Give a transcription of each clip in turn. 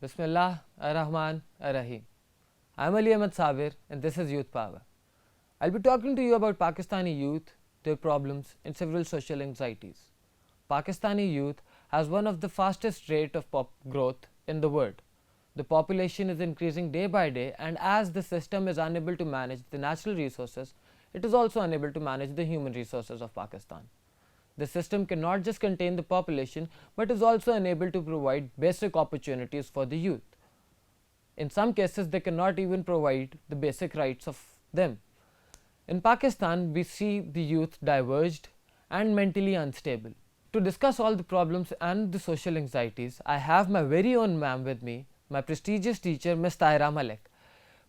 Bismillah ar-Rahman ar-Rahim. I am Ali Ahmed Sabir and this is Youth Power. I will be talking to you about Pakistani youth, their problems and several social anxieties. Pakistani youth has one of the fastest rate of growth in the world. The population is increasing day by day, and as the system is unable to manage the natural resources, it is also unable to manage the human resources of Pakistan. The system cannot just contain the population but is also unable to provide basic opportunities for the youth. In some cases, they cannot even provide the basic rights of them. In Pakistan, we see the youth diverged and mentally unstable. To discuss all the problems and the social anxieties, I have my very own ma'am with me, my prestigious teacher, Ms. Taira Malik.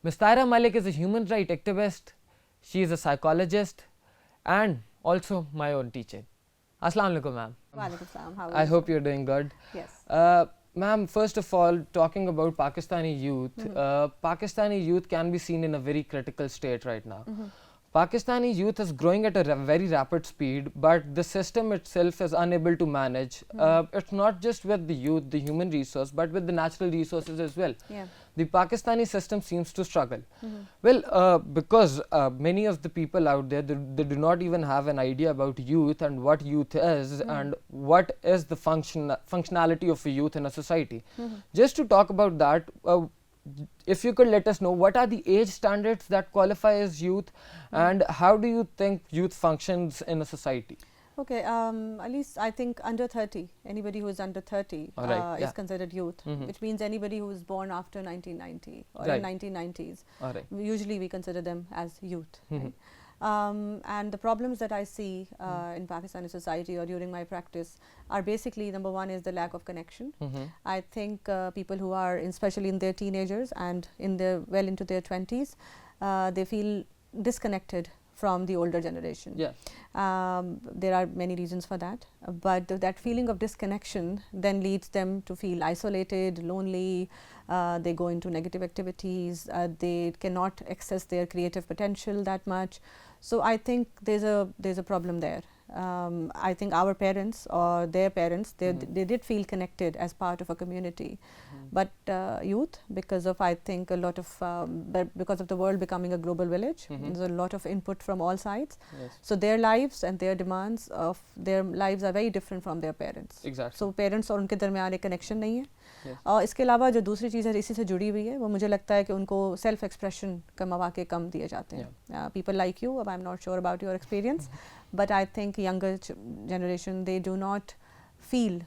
Ms. Taira Malik is a human rights activist, she is a psychologist and also my own teacher. Assalamu alaikum, ma'am. Walaikum salam. How are you? I hope you're doing good. Yes. Ma'am, first of all, talking about Pakistani youth, Pakistani youth can be seen in a very critical state right now. Pakistani youth is growing at a very rapid speed, but the system itself is unable to manage. It's not just with the youth, the human resource, but with the natural resources as well. Yeah. The Pakistani system seems to struggle. Well, because many of the people out there, they do not even have an idea about youth and what youth is and what is the functionality of a youth in a society. Just to talk about that, if you could let us know what are the age standards that qualify as youth and how do you think youth functions in a society? Okay, at least I think under 30, anybody who is under 30 Alright, is considered youth, which means anybody who is born after 1990 or in 1990s. Alright. Usually we consider them as youth. Right? And the problems that I see in Pakistani society or during my practice are basically, number one is the lack of connection. I think people who are especially in their teenagers and well into their 20s, they feel disconnected from the older generation. Yeah. There are many reasons for that, but that feeling of disconnection then leads them to feel isolated, lonely, they go into negative activities, they cannot access their creative potential that much. So I think there's a problem there. I think our parents or their parents, they did feel connected as part of a community, but youth, because of I think a lot of because of the world becoming a global village, there's a lot of input from all sides. Yes. So their lives and their demands of their lives are very different from their parents. Exactly. So parents और उनके दरमियान एक connection नहीं है. Yes. और इसके अलावा जो दूसरी चीज़ है इसी से जुड़ी हुई है वो मुझे लगता है कि उनको सेल्फ एक्सप्रेशन का मौके कम दिए जाते हैं. People like you, I'm not sure about your experience, but I think younger generation, they do not feel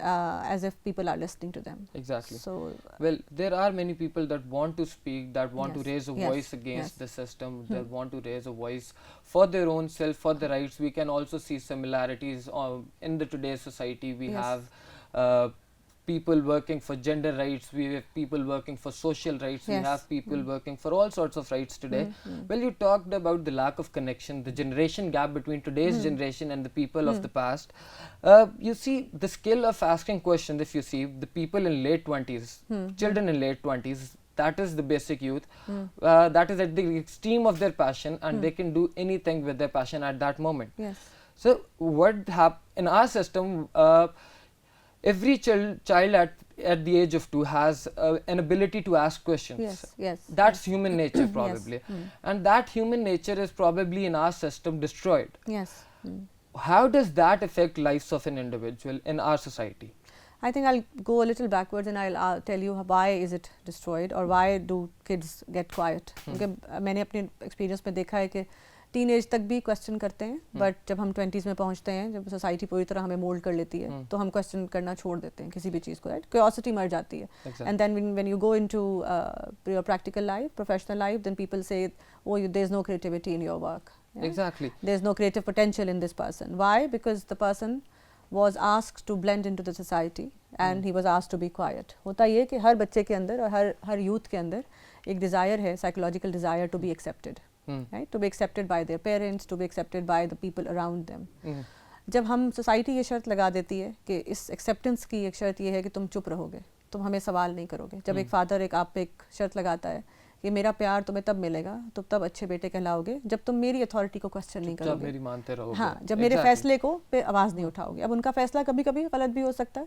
as if people are listening to them. Exactly. So well, there are many people that want to speak, that want to Yes. raise a Yes. voice against Yes. the system, that want to raise a voice for their own self, for the rights. We can also see similarities in the today's society. We Yes. have people working for gender rights, we have people working for social rights, we Yes. have people working for all sorts of rights today. Well, you talked about the lack of connection, the generation gap between today's generation and the people of the past. You see the skill of asking questions. If you see the people in late 20s, children in late 20s, that is the basic youth, that is at the extreme of their passion and they can do anything with their passion at that moment. yes. So what in our system, every child at the age of 2 has an ability to ask questions. Yes, yes. That's human nature probably. And that human nature is probably in our system destroyed. Yes. How does that affect lives of an individual in our society? I think I'll go a little backwards and I'll tell you why is it destroyed or why do kids get quiet. क्योंकि मैंने अपने experience में देखा है कि teenage तक भी question करते हैं, बट जब हम 20s में पहुंचते हैं, जब सोसाइटी पूरी तरह हमें मोल्ड कर लेती है, तो हम क्वेश्चन करना छोड़ देते हैं किसी भी चीज़ को. राइट, क्यूरियोसिटी मर जाती है. And then when you go into your practical life, professional life, then people say oh there is no creativity in your work. Exactly. There is no creative potential in this person. Why? Because the person was asked to blend into the society and he was asked to be quiet. होता ये कि हर बच्चे के अंदर और हर youth के अंदर एक डिज़ायर है, psychological desire to be accepted. Right? To be accepted by their parents, to be accepted by the people around them. जब हम सोसाइटी ये शर्त लगा देती है कि इस एक्सेप्टेंस की एक शर्त ये है कि तुम चुप रहोगे, तुम हमें सवाल नहीं करोगे. जब एक फादर आप पे एक शर्त लगाता है کہ میرا پیار تمہیں تب ملے گا تم تب اچھے بیٹے کہلاؤ گے جب تم میری اتھارٹی کو کوسچن نہیں کرو گے, میری مانتے رہو گے, ہاں جب میرے فیصلے کو پہ آواز نہیں اٹھاؤ گے. اب ان کا فیصلہ کبھی کبھی غلط بھی ہو سکتا ہے,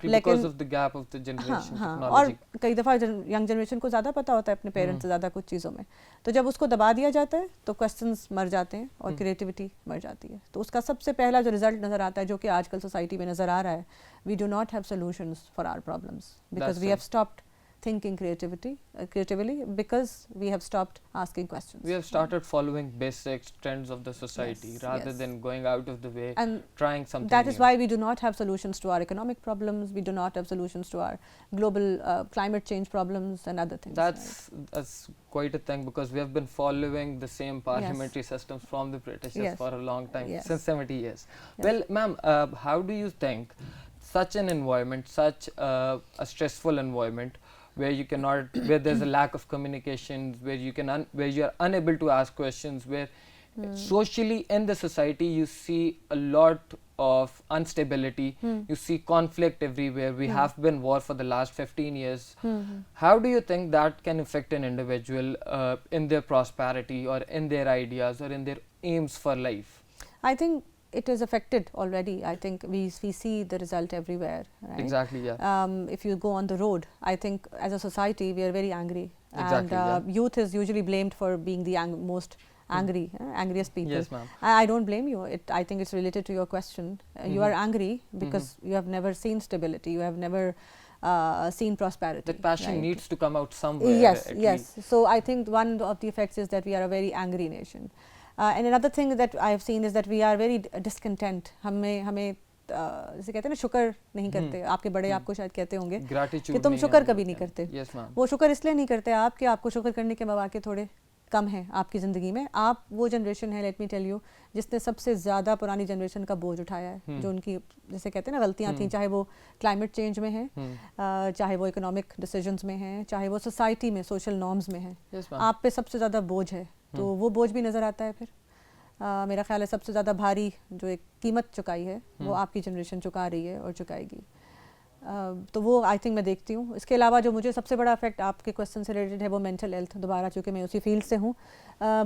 لیکن ہاں اور کئی دفعہ ینگ جنریشن کو زیادہ پتہ ہوتا ہے اپنے پیرنٹس سے زیادہ کچھ چیزوں میں, تو جب اس کو دبا دیا جاتا ہے تو کوسچنس مر جاتے ہیں اور کریٹیوٹی مر جاتی ہے. تو اس کا سب سے پہلا جو رزلٹ نظر آتا ہے جو کہ آج کل سوسائٹی میں نظر آ رہا ہے, we do not have solutions for our problems because we have stopped thinking creatively because we have stopped asking questions. We have started following basic trends of the society rather than going out of the way and trying something that is new. why we do not have solutions to our economic problems, we do not have solutions to our global climate change problems and other things. That's quite a thing because we have been following the same parliamentary systems from the Britishers for a long time, since 70 years. Well, ma'am, how do you think such an environment, such a stressful environment where you cannot, where there's a lack of communication, where you can where you are unable to ask questions, where socially in the society you see a lot of instability, you see conflict everywhere, we have been war for the last 15 years. How do you think that can affect an individual in their prosperity or in their ideas or in their aims for life? I think it is affected already. I think we see the result everywhere, right? Exactly, yeah. If you go on the road, I think as a society we are very angry. Exactly, and youth is usually blamed for being the most angry, angriest people. Yes, ma'am. I don't blame you. I think it's related to your question. You are angry because you have never seen stability, you have never seen prosperity. That passion needs to come out somewhere. Yes. So I think one of the effects is that we are a very angry nation. And another thing that I have seen is that we are very discontent. ہمیں جیسے کہتے ہیں نا شکر نہیں کرتے, آپ کے بڑے آپ کو شاید کہتے ہوں گے کہ تم شکر کبھی نہیں کرتے. وہ شکر اس لیے نہیں کرتے آپ کہ آپ کو شکر کرنے کے مواقع تھوڑے کم ہیں آپ کی زندگی میں. آپ وہ جنریشن ہے, لیٹ می ٹیل یو, جس نے سب سے زیادہ پرانی جنریشن کا بوجھ اٹھایا ہے, جو ان کی جیسے کہتے ہیں نا غلطیاں تھیں, چاہے وہ کلائمیٹ چینج میں ہیں, چاہے وہ اکنامک ڈیسیجنز میں ہیں, چاہے وہ سوسائٹی میں سوشل نارمز میں ہیں. آپ پہ سب سے زیادہ بوجھ ہے, تو وہ بوجھ بھی نظر آتا ہے. پھر میرا خیال ہے سب سے زیادہ بھاری جو ایک قیمت چکائی ہے وہ آپ کی جنریشن چکا رہی ہے اور چکائے گی. تو وہ آئی تھنک میں دیکھتی ہوں. اس کے علاوہ جو مجھے سب سے بڑا افیکٹ آپ کے کویسچن سے ریلیٹڈ ہے وہ مینٹل ہیلتھ. دوبارہ چونکہ میں اسی فیلڈ سے ہوں,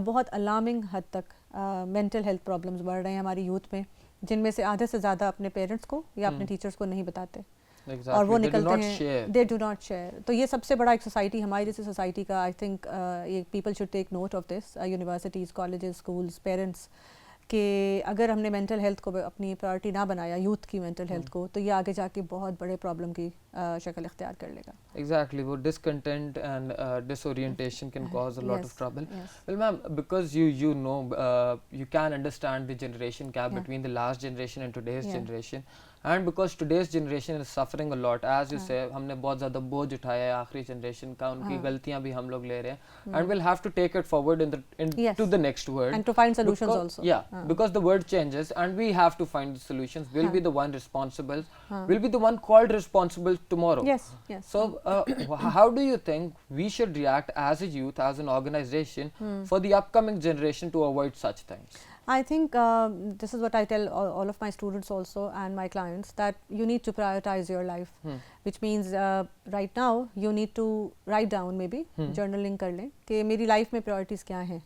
بہت الارمنگ حد تک مینٹل ہیلتھ پرابلمس بڑھ رہے ہیں ہماری یوتھ میں, جن میں سے آدھے سے زیادہ اپنے پیرنٹس کو یا اپنے ٹیچرس کو نہیں بتاتے, اور وہ نکلتے ہیں, دے ڈو ناٹ شیئر. تو یہ سب سے بڑا ایک سوسائٹی, ہماری جیسے سوسائٹی کا آئی تھنک یہ people should take note of this, universities, colleges, schools, parents, کہ اگر ہم نے مینٹل ہیلتھ کو اپنی پرائرٹی نہ بنایا, یوتھ کی مینٹل ہیلتھ کو, تو یہ آگے جا کے بہت بڑے پرابلم کی شکل اختیار کر لے گا. Exactly, وہ discontent and disorientation can cause a lot of trouble. Well, ma'am, because you know, you can understand the generation gap between the last generation and today's generation, and because today's generation is suffering a lot, as you say, ہم نے بہت زیادہ بوجھ اٹھایا ہے آخری generation کا, ان کی غلطیاں بھی ہم لوگ لے رہے ہیں, and we'll have to take it forward into the next word, and to find solutions also. Because the world changes and we have to find the solutions. We'll be the one responsible, we'll be the one called responsible tomorrow. Yes. So how do you think we should react as a youth, as an organization, for the upcoming generation to avoid such things? I think this is what I tell all of my students also and my clients, that you need to prioritize your life, which means right now you need to write down, maybe journaling kar le کہ میری life میں priorities کیا ہیں.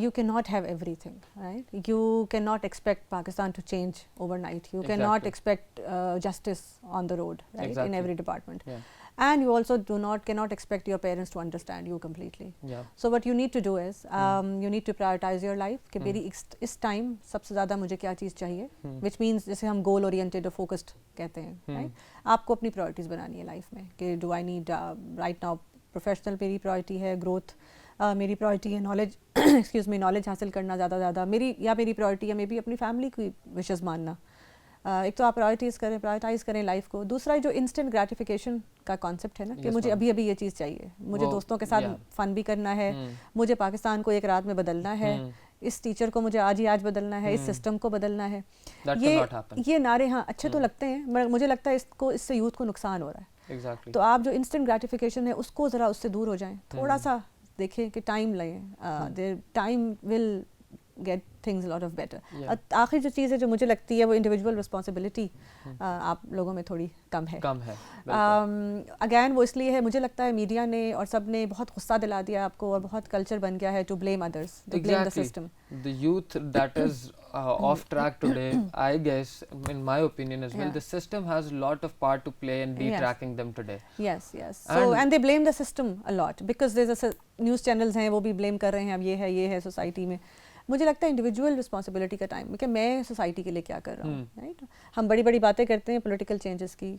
You cannot have everything, right? You cannot expect Pakistan to change overnight. You cannot expect justice on the road, right? In every department. And you also cannot expect your parents to understand you completely. So what you need to do is you need to prioritize your life کہ میری اس time سب سے زیادہ مجھے کیا چیز چاہیے, which means جیسے ہم گول اورینٹیڈ اور فوکسڈ کہتے ہیں, right? آپ کو اپنی پرائرٹیز بنانی ہے لائف میں کہ do I need right now professional, میری پرائرٹی ہے گروتھ, میری پرائرٹی ہے نالج, ایکسکیوز می, نالج حاصل کرنا زیادہ میری پرائرٹی ہے مے بی اپنی فیملی کی وشز ماننا. ایک تو آپ پرائرٹائز کریں لائف کو. دوسرا جو انسٹنٹ گریٹیفیکیشن کا کانسیپٹ ہے نا, کہ مجھے ابھی یہ چیز چاہیے, مجھے دوستوں کے ساتھ فن بھی کرنا ہے, مجھے پاکستان کو ایک رات میں بدلنا ہے, اس ٹیچر کو مجھے آج ہی آج بدلنا ہے, اس سسٹم کو بدلنا ہے. یہ نعرے ہاں اچھے تو لگتے ہیں, مگر مجھے لگتا ہے اس سے یوتھ کو نقصان ہو رہا ہے. تو آپ جو انسٹنٹ گریٹیفیکیشن ہے اس کو ذرا اس سے دور ہو جائیں, تھوڑا سا دیکھیں کہ ٹائم لیں, time will get things a lot of better. Yeah. آخر جو چیز ہے جو مجھے لگتی ہے وہ انڈیویجول رسپانسبلٹی آپ لوگوں میں تھوڑی کم ہے. اگین وہ اس لیے ہے مجھے لگتا ہے میڈیا نے اور سب نے بہت غصہ دلا دیا آپ کو اور بہت کلچر بن گیا ہے to blame others, to blame the system. The youth that is off track today, I guess, in my opinion as well, Yeah. the system has a lot of part to play in Yes. detracking them today. Yes, yes. So and they blame the system a lot because there's a news channels ہیں وہ بھی blame کر رہے ہیں اب یہ ہے society میں. مجھے لگتا ہے انڈیویجول رسپانسبلٹی کا ٹائم کہ میں سوسائٹی کے لیے کیا کر رہا ہوں. رائٹ, ہم بڑی بڑی باتیں کرتے ہیں پولیٹیکل چینجز کی,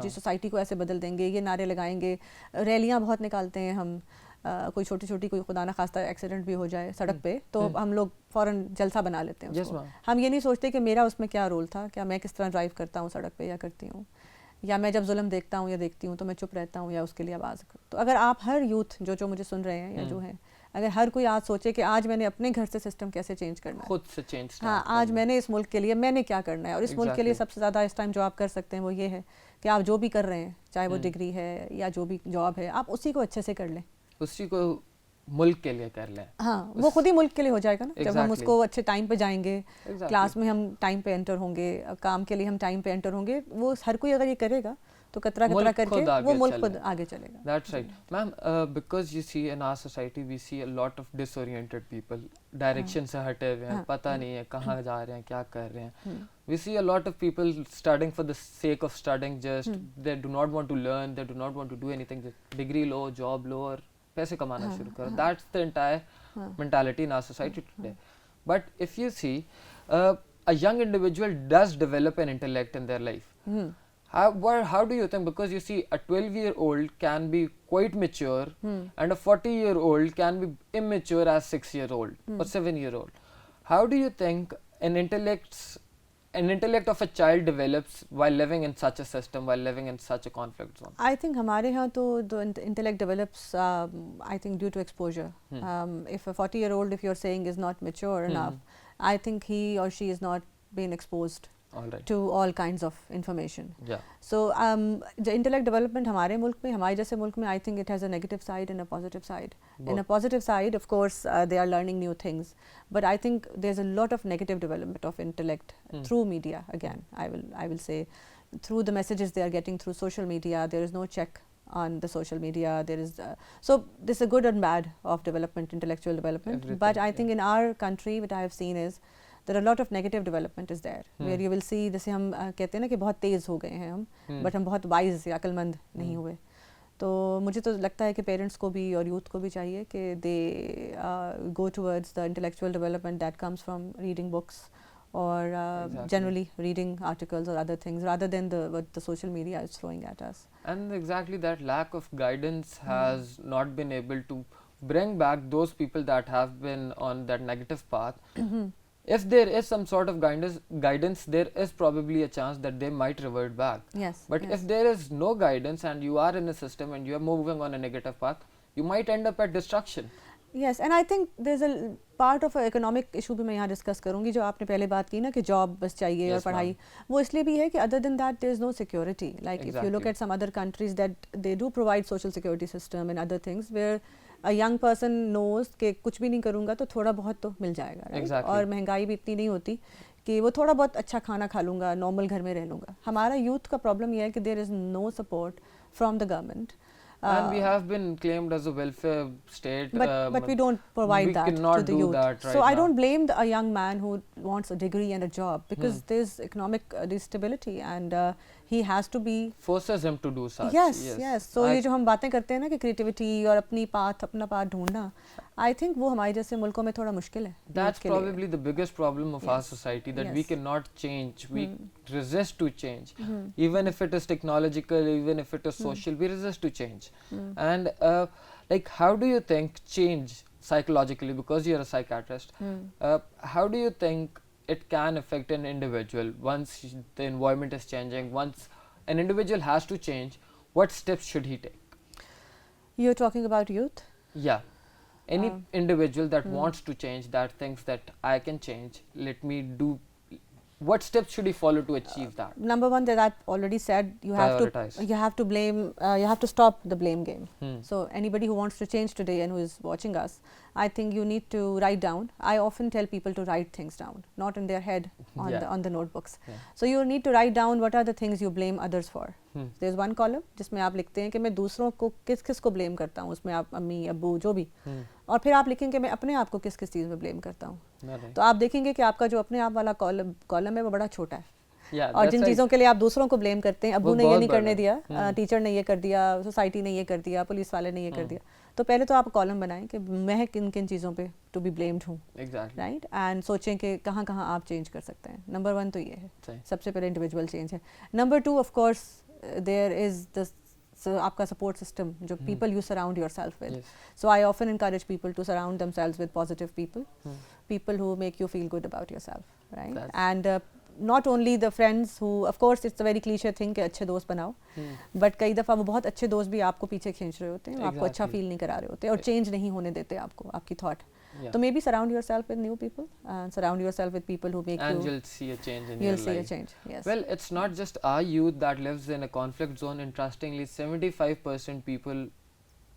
جی سوسائٹی کو ایسے بدل دیں گے, یہ نعرے لگائیں گے, ریلیاں بہت نکالتے ہیں ہم, کوئی چھوٹی چھوٹی کوئی خدا نہ خواستہ ایکسیڈنٹ بھی ہو جائے سڑک پہ تو ہم لوگ فوراً جلسہ بنا لیتے ہیں اس کو. ہم یہ نہیں سوچتے کہ میرا اس میں کیا رول تھا, کیا میں کس طرح ڈرائیو کرتا ہوں سڑک پہ یا کرتی ہوں, یا میں جب ظلم دیکھتا ہوں یا دیکھتی ہوں تو میں چپ رہتا ہوں یا اس کے لیے آواز. تو اگر آپ ہر یوتھ جو مجھے سن رہے ہیں یا جو ہیں, اگر ہر کوئی آج سوچے کہ آج میں نے اپنے گھر سے سسٹم کیسے چینج کرنا ہے, خود سے چینج, ہاں آج میں نے اس ملک کے لیے میں نے کیا کرنا ہے, اور اس ملک کے لیے سب سے زیادہ اس ٹائم جو آپ کر سکتے ہیں وہ یہ ہے کہ آپ جو بھی کر رہے ہیں چاہے وہ ڈگری ہے یا جو بھی جاب ہے آپ اسی کو اچھے سے کر لیں, اسی کو ملک کے لیے کر لیں. ہاں وہ خود ہی ملک کے لیے ہو جائے گا نا جب ہم اس کو اچھے ٹائم پہ جائیں گے, کلاس میں ہم ٹائم پہ انٹر ہوں گے, کام کے لیے ہم ٹائم پہ انٹر ہوں گے. وہ ہر کوئی اگر یہ کرے گا تو کترا کترا کر کے وہ ملک خود آگے چلے گا. That's right. Ma'am, because you see in our society we see a lot of disoriented people, direction سے ہٹے ہوئے ہیں, پتہ نہیں ہے کہاں جا رہے ہیں, کیا کر رہے ہیں. We see a lot of people studying for the sake of studying, just they do not want to learn, they do not want to do anything, just degree love, job لو اور پیسے کمانا شروع کرو. That's the entire mentality in our society today. But if you see, a young individual does develop an intellect in their life. How do you think, because you see a 12-year-old can be quite mature and a 40-year-old can be immature as 6-year-old or 7-year-old. How do you think an intellect of a child develops while living in such a system, while living in such a conflict zone? I think ہمارے ہاں تو the intellect develops I think due to exposure. If a 40-year-old, if you're saying, is not mature enough, I think he or she is not being exposed to all kinds of information. Yeah. So the intellect development ہمارے ملک میں, ہمارے جیسے ملک میں, I think it has a negative side and a positive side. In a positive side, of course, they are learning new things, but I think there's a lot of negative development of intellect through media. Again, I will say through the messages they are getting through social media. There is no check on the social media. There is so this is a good and bad of development, intellectual development. Everything, but I think in our country what I have seen is there are a lot of negative development is there, where you will see, جیسے ہم کہتے ہیں نا کہ بہت تیز ہو گئے ہیں ہم, بٹ ہم بہت وائز یا عقل مند نہیں ہوئے. تو مجھے تو لگتا ہے کہ پیرنٹس کو بھی اور یوتھ کو بھی چاہیے کہ they go towards the intellectual development that comes from reading books اور generally reading articles or other things rather than what the social media is throwing at us. And exactly that lack of guidance has not been able to bring back those people that have been on that negative path. If there is some sort of guidance, there is probably a chance that they might revert back. Yes. But if there is no guidance and you are in a system and you are moving on a negative path, you might end up at destruction. Yes, and I think there's a part of economic issue بھی میں یہاں discuss کروں گی, جو آپ نے پہلے بات کی نا کہ جاب بس چاہیے اور پڑھائی, وہ اس لیے بھی ہے کہ other than that there is no security. Like if you look at some other countries that they do provide social security system and other things where a young person knows کہ کچھ بھی نہیں کروں گا تو تھوڑا بہت تو مل جائے گا, اور مہنگائی بھی اتنی نہیں ہوتی کہ وہ تھوڑا بہت اچھا کھانا کھا لوں گا, نارمل گھر میں رہ لوں گا. ہمارا یوتھ کا پرابلم یہ ہے کہ there is no support from the government. And we have been claimed as a welfare state, but we don't provide that to the youth. That right so I now. don't blame a young man who wants a degree and a job, because there's economic instability and he has to be forces him to do such. Yes. So یہ جو ہم باتیں کرتے ہیں نا کہ creativity اور اپنا پاتھ ڈھونڈنا, I think وہ ہمارے جیسے ملکوں میں تھوڑا مشکل ہے. That's probably the biggest problem of our society, that we cannot change. We resist to change. Even if it is technological, even if it is social, we resist to change. And like, how do you think change psychologically, because you're a psychiatrist, how do you think it can affect an individual once the environment is changing? Once an individual has to change, what steps should he take? You're talking about youth? Yeah. Any individual that wants to change, that thinks that I can change, let me do what steps should he follow to achieve that? Number one, that I've already said, you have to blame, you have to stop the blame game. So anybody who wants to change today and who is watching us, I think you need to write down. I often tell people to write things down, not in their head, on the notebooks. So you need to write down what are the things you blame others for. There's one column जिसमें आप लिखते हैं कि मैं दूसरों को किस किस को blame करता हूँ, उसमें आप अम्मी अब्बू जो भी, और फिर आप लिखेंगे कि मैं अपने आप को किस किस चीज़ में blame करता हूँ. तो आप देखेंगे कि आपका जो अपने आप वाला कॉलम है वो बड़ा छोटा है. और जिन चीज़ों के लिए आप दूसरों को ब्लेम करते हैं, अब्बू ने ये नहीं करने दिया, टीचर ने ये कर दिया, सोसाइटी ने ये कर दिया, पुलिस वाले ने ये कर दिया, तो पहले तो आप कॉलम बनाएं कि मैं किन किन चीज़ों पे टू बी ब्लेम्ड हूँ, राइट, एंड सोचें कि कहाँ कहाँ आप चेंज कर सकते हैं. नंबर वन तो ये है, सबसे पहले इंडिविजुअल चेंज है. Number two, of course there is the आपका सपोर्ट सिस्टम, जो people you surround yourself with. So I often encourage people to surround themselves with positive people who make you feel good about yourself, right? And not only the friends who, of course it's a very cliche thing कि अच्छे दोस्त बनाओ, but कई दफ़ा वो बहुत अच्छे दोस्त भी आपको पीछे खींच रहे होते हैं, आपको अच्छा फील नहीं करा रहे होते और चेंज नहीं होने देते आपको, आपकी thought. So maybe surround yourself with new people, surround yourself with people who make and you, you'll see a change in your life. You'll see a change, yes. Well, it's not just our youth that lives in a conflict zone. Interestingly, 75% people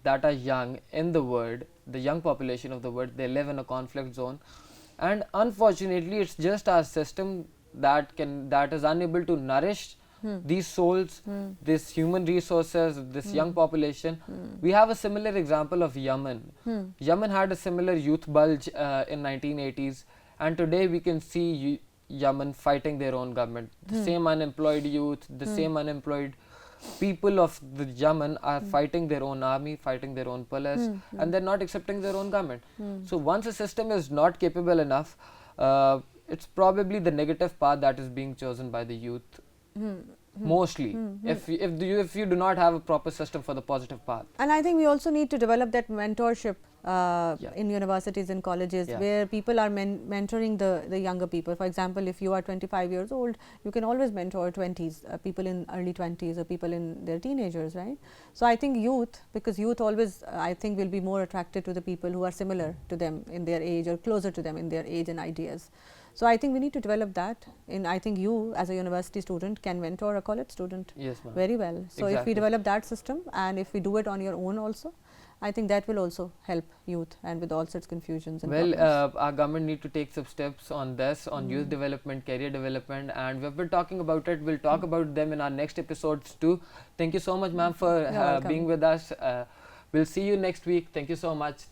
that are young in the world, the young population of the world, they live in a conflict zone, and unfortunately it's just our system that is unable to nourish these souls, this human resources, this young population. We have a similar example of Yemen. Yemen had a similar youth bulge in 1980s, and today we can see Yemen fighting their own government. The same unemployed youth, the same unemployed people of the Yemen are fighting their own army, fighting their own police, and they're not accepting their own government. So once a system is not capable enough, it's probably the negative path that is being chosen by the youth. Mostly, if you do not have a proper system for the positive path. And I think we also need to develop that mentorship in universities and colleges, where people are mentoring the younger people. For example, if you are 25 years old, you can always mentor 20s, people in early 20s or people in their teenagers, right? So I think youth, because youth always, I think, will be more attracted to the people who are similar to them in their age or closer to them in their age and ideas. So I think we need to develop that. I think you as a university student can mentor a college student very well. So if we develop that system, and if we do it on your own also, I think that will also help youth and with all such confusions and problems. Our government need to take some steps on this, on youth development, career development, and we've been talking about it. We'll talk about them in our next episodes too. Thank you so much, ma'am, for being with us. We'll see you next week. Thank you so much.